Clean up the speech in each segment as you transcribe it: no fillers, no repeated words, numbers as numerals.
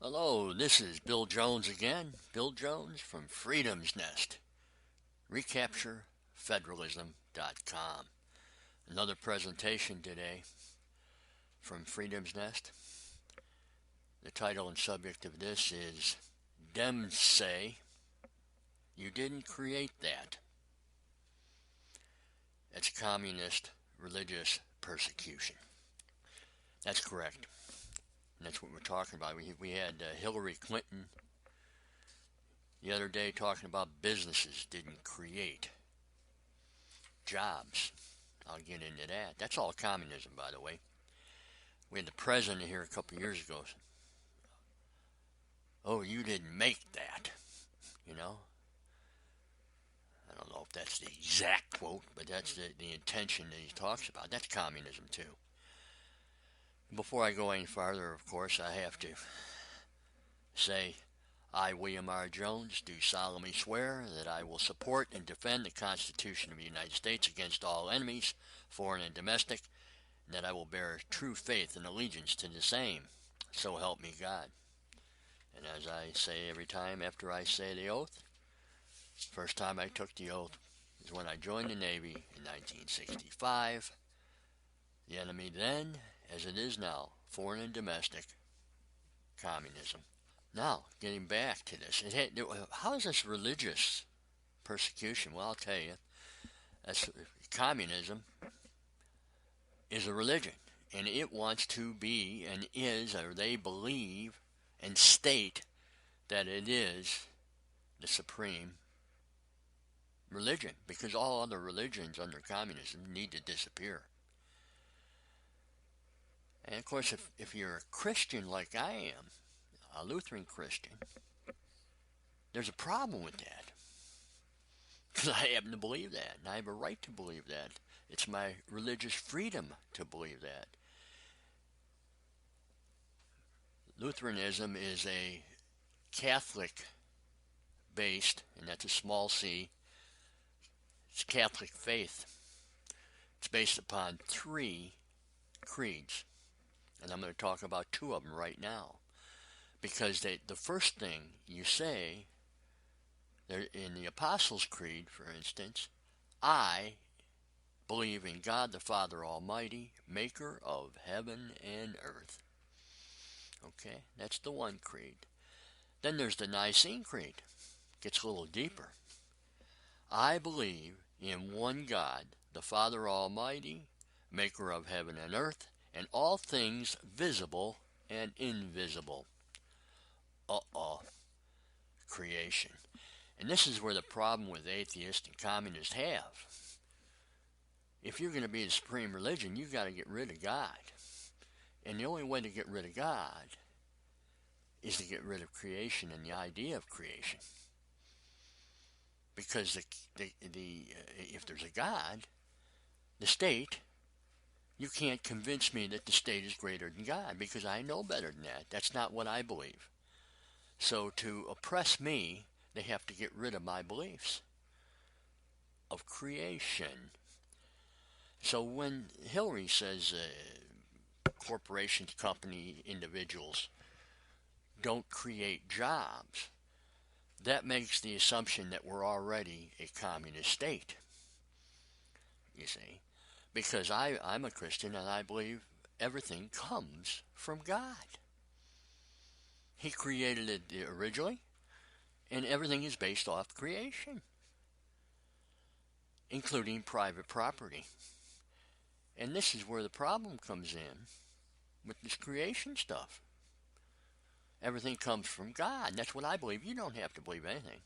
Hello, this is Bill Jones again. Bill Jones from Freedom's Nest. recapturefederalism.com. Another presentation today from Freedom's Nest. The title and subject of this is Dems Say You Didn't Create That. It's communist religious persecution. That's correct. And that's what we're talking about. We had Hillary Clinton the other day talking about businesses didn't create jobs. I'll get into that. That's all communism, by the way. We had the president here a couple of years ago. Oh, you didn't make that. You know? I don't know if that's the exact quote, but that's the intention that he talks about. That's communism, too. Before I go any farther, of course, I have to say, I, William R. Jones, do solemnly swear that I will support and defend the Constitution of the United States against all enemies, foreign and domestic, and that I will bear true faith and allegiance to the same. So help me God. And as I say every time after I say the oath, first time I took the oath is when I joined the Navy in 1965. The enemy then, as it is now, foreign and domestic, communism. Now, getting back to this, how is this religious persecution? Well, I'll tell you, communism is a religion, and it wants to be and is, or they believe and state that it is the supreme religion, because all other religions under communism need to disappear. And of course, if you're a Christian like I am, a Lutheran Christian, there's a problem with that. Because I happen to believe that, and I have a right to believe that. It's my religious freedom to believe that. Lutheranism is a Catholic-based, and that's a small c, it's Catholic faith. It's based upon 3 creeds, and I'm going to talk about 2 of them right now. Because the first thing you say, in the Apostles' Creed, for instance, I believe in God the Father Almighty, maker of heaven and earth. Okay, that's the one creed. Then there's the Nicene Creed. Gets a little deeper. I believe in one God, the Father Almighty, maker of heaven and earth, and all things visible and invisible. Creation. And this is where the problem with atheists and communists have. If you're going to be the supreme religion, you've got to get rid of God. And the only way to get rid of God is to get rid of creation and the idea of creation. Because if there's a God, the state, you can't convince me that the state is greater than God, because I know better than that. That's not what I believe. So to oppress me, they have to get rid of my beliefs of creation. So when Hillary says corporations, company, individuals don't create jobs, that makes the assumption that we're already a communist state. You see? Because I'm a Christian and I believe everything comes from God. He created it originally, and everything is based off creation, including private property. And this is where the problem comes in with this creation stuff. Everything comes from God. And that's what I believe. You don't have to believe anything.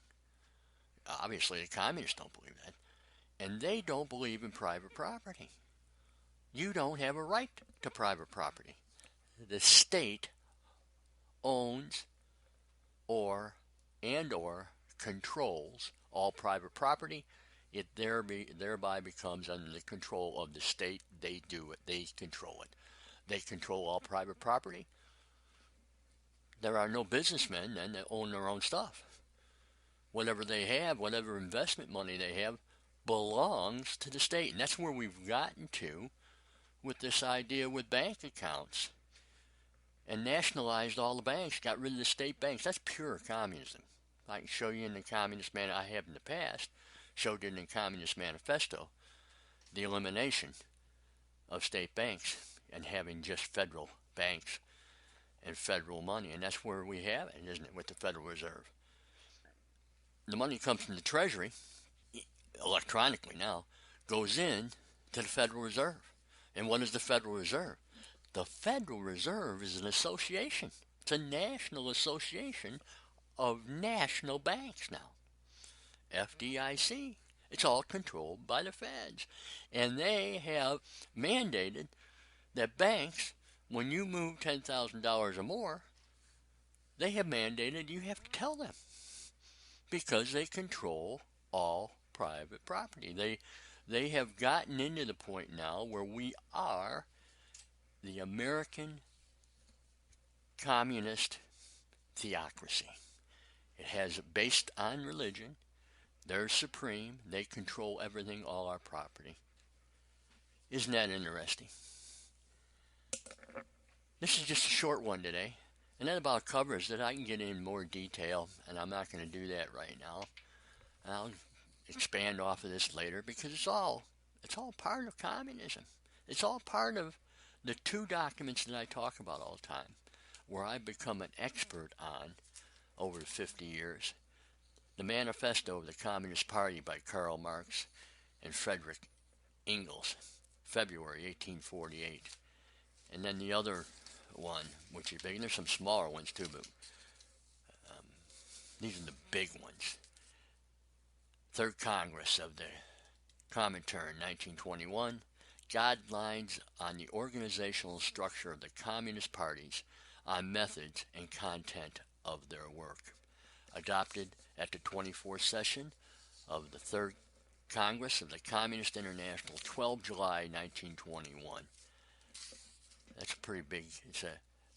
Obviously, the communists don't believe that. And they don't believe in private property. You don't have a right to private property. The state owns or controls all private property. It thereby becomes under the control of the state. They do it. They control it. They control all private property. There are no businessmen then that own their own stuff. Whatever they have, whatever investment money they have, belongs to the state. And that's where we've gotten to with this idea with bank accounts and nationalized all the banks, got rid of the state banks. That's pure communism. I can show you in the Communist I have in the past, showed it in the Communist Manifesto, the elimination of state banks and having just federal banks and federal money. And that's where we have it, isn't it, with the Federal Reserve. The money comes from the Treasury, electronically now, goes in to the Federal Reserve. And what is the Federal Reserve? The Federal Reserve is an association. It's a national association of national banks now. FDIC. It's all controlled by the feds. And they have mandated that banks, when you move $10,000 or more, they have mandated you have to tell them, because they control all private property. They have gotten into the point now where we are the American communist theocracy. It has based on religion. They're supreme. They control everything, all our property. Isn't that interesting? This is just a short one today. And that about covers that. I can get in more detail, and I'm not going to do that right now. I'll expand off of this later, because it's all part of communism. It's all part of the two documents that I talk about all the time, where I've become an expert on over 50 years. The Manifesto of the Communist Party by Karl Marx and Friedrich Engels, February 1848. And then the other one, which is big, and there's some smaller ones too, but these are the big ones. Third Congress of the Comintern, 1921, Guidelines on the Organizational Structure of the Communist Parties, on Methods and Content of Their Work, adopted at the 24th session of the Third Congress of the Communist International, 12 July 1921. That's a pretty big, it's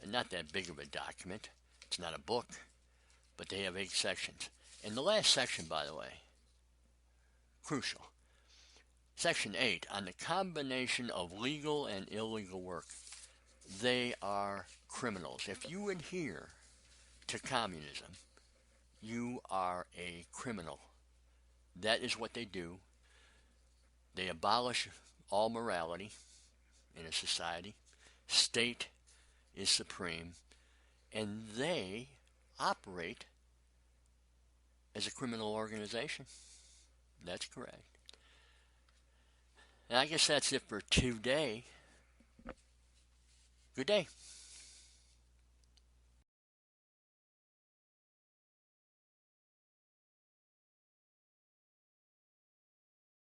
not that big of a document. It's not a book, but they have 8 sections. And the last section, by the way, crucial. Section 8, on the combination of legal and illegal work. They are criminals. If you adhere to communism, you are a criminal. That is what they do. They abolish all morality in a society. State is supreme, and they operate as a criminal organization. That's correct. And I guess that's it for today. Good day.